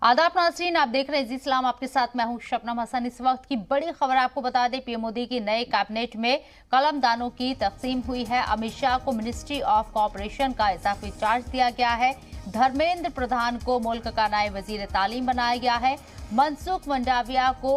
आदाब नाज़रीन, आप देख रहे हैं जी इस्लाम, आपके साथ मैं हूं शबनम हसन। इस वक्त की बड़ी खबर आपको बता दें, पीएम मोदी की नए कैबिनेट में कलमदानों की तकसीम हुई है। अमित शाह को मिनिस्ट्री ऑफ कॉपरेशन का इजाफी चार्ज दिया गया है। धर्मेंद्र प्रधान को मुल्क का नायब वजीर तालीम बनाया गया है। मनसुख मंडाविया को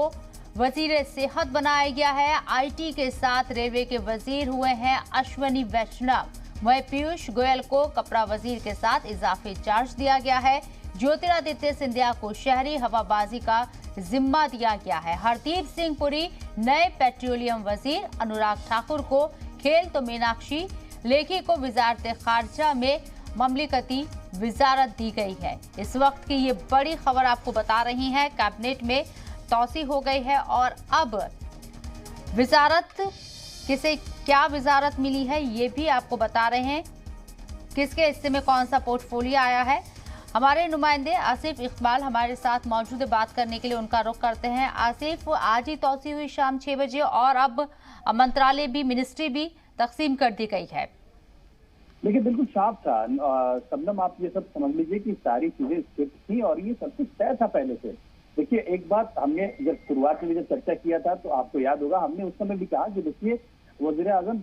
वजीर सेहत बनाया गया है। IT के साथ रेलवे के वजीर हुए हैं अश्वनी वैष्णव। वहीं पीयूष गोयल को कपड़ा वजीर के साथ इजाफी चार्ज दिया गया है। ज्योतिरादित्य सिंधिया को शहरी हवाबाजी का जिम्मा दिया गया है। हरदीप सिंह पुरी नए पेट्रोलियम वजीर। अनुराग ठाकुर को खेल तो मीनाक्षी लेखी को वजारत खारजा में ममलिकती वजारत दी गई है। इस वक्त की ये बड़ी खबर आपको बता रही है, कैबिनेट में तौसी हो गई है और अब वजारत किसे क्या वजारत मिली है ये भी आपको बता रहे हैं। किसके हिस्से में कौन सा पोर्टफोलियो आया है, हमारे नुमाइंदे आसिफ इकबाल हमारे साथ मौजूद है। बात करने के लिए उनका रुख करते हैं। आसिफ, आज ही तौसी हुई शाम 6 बजे और अब मंत्रालय भी, मिनिस्ट्री भी तकसीम कर दी गई है। देखिए, बिल्कुल साफ था शबनम, आप ये सब समझ लीजिए कि सारी चीजें स्क्रिप्ट थी और ये सब कुछ तय था पहले से। देखिए, एक बात हमने जब शुरुआत में जब चर्चा किया था तो आपको याद होगा, हमने उस समय भी कहा कि देखिए वजीर आजम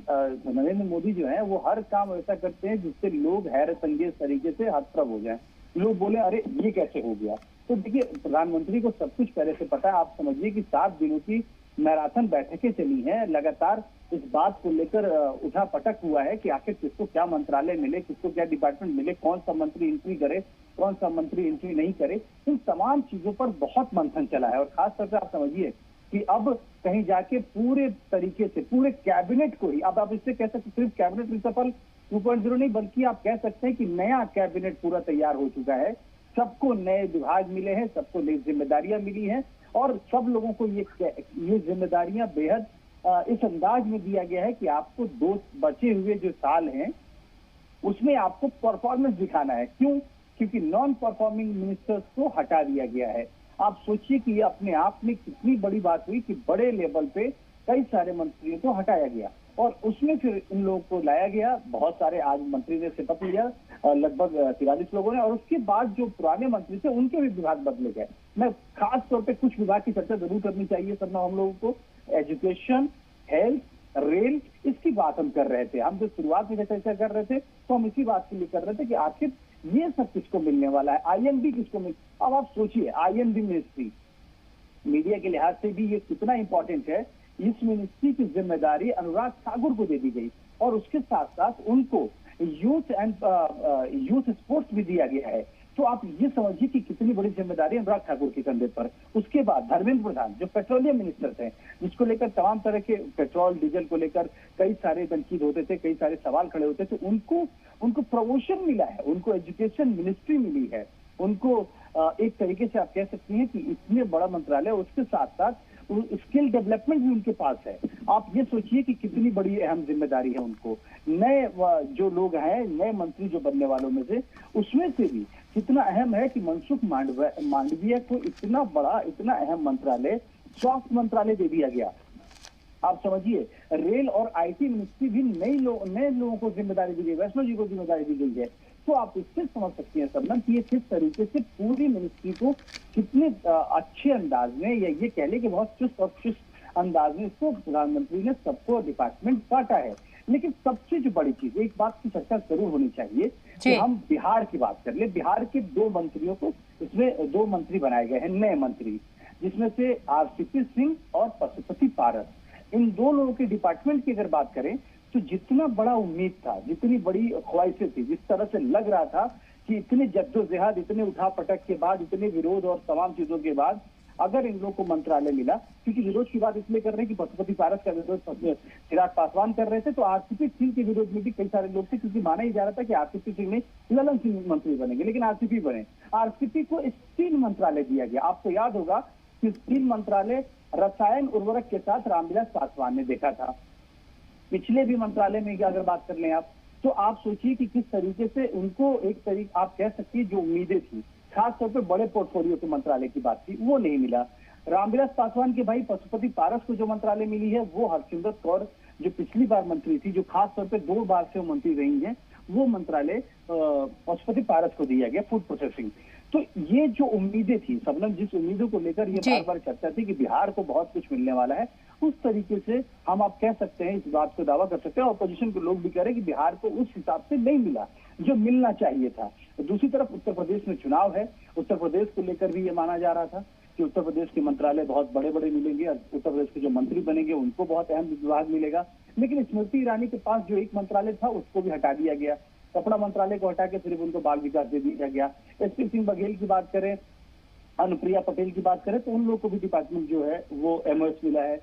नरेंद्र मोदी जो है वो हर काम ऐसा करते हैं जिससे लोग हैरत अंगेज तरीके से हतप्रभ हो जाएं। लोग बोले अरे ये कैसे हो गया। तो देखिए, प्रधानमंत्री को सब कुछ पहले से पता है। आप समझिए कि 7 दिनों की मैराथन बैठकें चली हैं, लगातार इस बात को लेकर उठा पटक हुआ है कि आखिर किसको क्या मंत्रालय मिले, किसको क्या डिपार्टमेंट मिले, कौन सा मंत्री एंट्री करे, कौन सा मंत्री एंट्री नहीं करे। इन तमाम चीजों पर बहुत मंथन चला है और खासतौर से आप समझिए कि अब कहीं जाके पूरे तरीके से पूरे कैबिनेट को ही, अब आप इससे कह सकते सिर्फ कैबिनेट रिसफल 2.0 नहीं, बल्कि आप कह सकते हैं कि नया कैबिनेट पूरा तैयार हो चुका है। सबको नए विभाग मिले हैं, सबको नई जिम्मेदारियां मिली हैं और सब लोगों को ये जिम्मेदारियां बेहद इस अंदाज में दिया गया है कि आपको 2 बचे हुए जो साल हैं उसमें आपको परफॉर्मेंस दिखाना है। क्यों? क्योंकि नॉन परफॉर्मिंग मिनिस्टर्स को हटा दिया गया है। आप सोचिए कि ये अपने आप में कितनी बड़ी बात हुई कि बड़े लेवल पे कई सारे मंत्रियों को हटाया गया और उसमें फिर इन लोगों को लाया गया। बहुत सारे आज मंत्री ने शपथ लिया, लगभग 43 लोगों ने, और उसके बाद जो पुराने मंत्री थे उनके भी विभाग बदले गए। मैं खास तौर पे कुछ विभाग की चर्चा जरूर करनी चाहिए सब हम लोगों को। एजुकेशन, हेल्थ, रेल, इसकी बात हम कर रहे थे। हम जो शुरुआत में चर्चा कर रहे थे तो हम इसी बात के लिए कर रहे थे कि आखिर ये सब किसको मिलने वाला है, IND किसको मिल। अब आप सोचिए, IND मिनिस्ट्री मीडिया के लिहाज से भी ये कितना इंपॉर्टेंट है। इस मिनिस्ट्री की जिम्मेदारी अनुराग ठाकुर को दे दी गई और उसके साथ साथ उनको यूथ स्पोर्ट्स भी दिया गया है। तो आप ये समझिए कि कितनी बड़ी जिम्मेदारी अनुराग ठाकुर के कंधे पर। उसके बाद धर्मेंद्र प्रधान जो पेट्रोलियम मिनिस्टर थे, जिसको लेकर तमाम तरह के पेट्रोल डीजल को लेकर कई सारे तनकीद होते थे, कई सारे सवाल खड़े होते थे, उनको प्रमोशन मिला है, उनको एजुकेशन मिनिस्ट्री मिली है, उनको एक तरीके से आप कह सकती हैं कि इतने बड़ा मंत्रालय, उसके साथ साथ स्किल डेवलपमेंट भी उनके पास है। आप ये सोचिए कि कितनी बड़ी अहम जिम्मेदारी है उनको। नए जो लोग हैं, नए मंत्री जो बनने वालों में से, उसमें से भी कितना अहम है कि मनसुख मांडविया को इतना बड़ा, इतना अहम मंत्रालय, स्वास्थ्य मंत्रालय दे दिया गया। आप समझिए, रेल और IT मिनिस्ट्री भी नए लोगों को जिम्मेदारी दी गई, वैष्णव जी को जिम्मेदारी दी गई है। तो आप इससे समझ सकती हैं सबनम कि ये किस तरीके से पूरी मिनिस्ट्री को कितने अच्छे अंदाज में, या ये कह लें कि बहुत चुस्त और चुस्त अंदाज में इसको प्रधानमंत्री ने सबको डिपार्टमेंट बांटा है। लेकिन सबसे जो बड़ी चीज, एक बात की चर्चा जरूर होनी चाहिए कि हम बिहार की बात कर ले। बिहार के 2 मंत्रियों को, इसमें 2 मंत्री बनाए गए हैं, नए मंत्री, जिसमें से RCP सिंह और पशुपति पारस। इन 2 लोगों के डिपार्टमेंट की अगर बात करें तो जितना बड़ा उम्मीद था, जितनी बड़ी ख्वाहिशें थी, जिस तरह से लग रहा था कि इतने जद्दोजहद, इतने उठापटक के बाद, इतने विरोध और तमाम चीजों के बाद अगर इन लोगों को मंत्रालय मिला, क्योंकि विरोध की बात इसलिए कर रहे हैं कि पशुपति पारस का विरोध चिराग पासवान कर रहे थे, तो RCP सिंह के विरोध में भी कई सारे लोग थे, क्योंकि माना ही जा रहा था कि RCP सिंह ने ललन सिंह मंत्री बनेंगे, लेकिन RCP बने। RCP को स्टील मंत्रालय दिया गया। आपको याद होगा कि स्टील मंत्रालय रसायन उर्वरक के साथ रामविलास पासवान ने देखा था। पिछले भी मंत्रालय में अगर बात कर लें आप, तो आप सोचिए कि किस तरीके से उनको एक तरीके आप कह सकती है जो उम्मीदें थी, खासतौर पे बड़े पोर्टफोलियो के मंत्रालय की बात थी, वो नहीं मिला। रामविलास पासवान के भाई पशुपति पारस को जो मंत्रालय मिली है वो हरसिमरत कौर जो पिछली बार मंत्री थी, जो खासतौर पे 2 बार से वो मंत्री रही हैं, वो मंत्रालय पशुपति पारस को दिया गया, फूड प्रोसेसिंग। तो ये जो उम्मीदें थी सबनम, जिस उम्मीदों को लेकर ये बार बार चर्चा थी कि बिहार को बहुत कुछ मिलने वाला है, उस तरीके से हम आप कह सकते हैं, इस बात को दावा कर सकते हैं, ऑपोजिशन के लोग भी कह रहे हैं कि बिहार को उस हिसाब से नहीं मिला जो मिलना चाहिए था। दूसरी तरफ उत्तर प्रदेश में चुनाव है, उत्तर प्रदेश को लेकर भी ये माना जा रहा था कि उत्तर प्रदेश के मंत्रालय बहुत बड़े बड़े मिलेंगे, उत्तर प्रदेश के जो मंत्री बनेंगे उनको बहुत अहम विभाग मिलेगा। लेकिन स्मृति ईरानी के पास जो एक मंत्रालय था उसको भी हटा दिया गया, कपड़ा मंत्रालय को हटा के सिर्फ उनको बाल विकास दे दिया गया। एसपी सिंह बघेल की बात करें, अनुप्रिया पटेल की बात करें, तो उन लोगों को भी डिपार्टमेंट जो है वो एमओएस मिला है।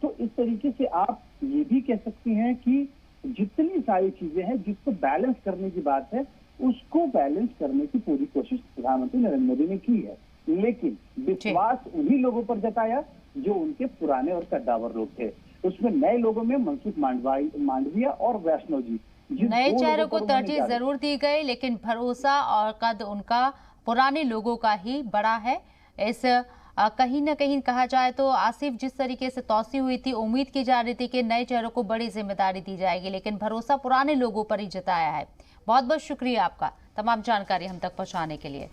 तो इस तरीके से आप ये भी कह सकती हैं कि जितनी सारी चीजें हैं जिसको बैलेंस करने की बात है, उसको बैलेंस करने की पूरी कोशिश प्रधानमंत्री नरेंद्र मोदी ने की है। लेकिन विश्वास उन्हीं लोगों पर जताया जो उनके पुराने और कद्दावर लोग थे। उसमें नए लोगों में मनसुख मांडविया और वैष्णव जी, नए चेहरों को तरजीह जरूर दी गई, लेकिन भरोसा और कद उनका पुराने लोगों का ही बड़ा है। इस कहीं न कहीं कहा जाए तो आसिफ, जिस तरीके से तौसी हुई थी, उम्मीद की जा रही थी कि नए चेहरों को बड़ी जिम्मेदारी दी जाएगी, लेकिन भरोसा पुराने लोगों पर ही जताया है। बहुत बहुत शुक्रिया आपका तमाम जानकारी हम तक पहुंचाने के लिए।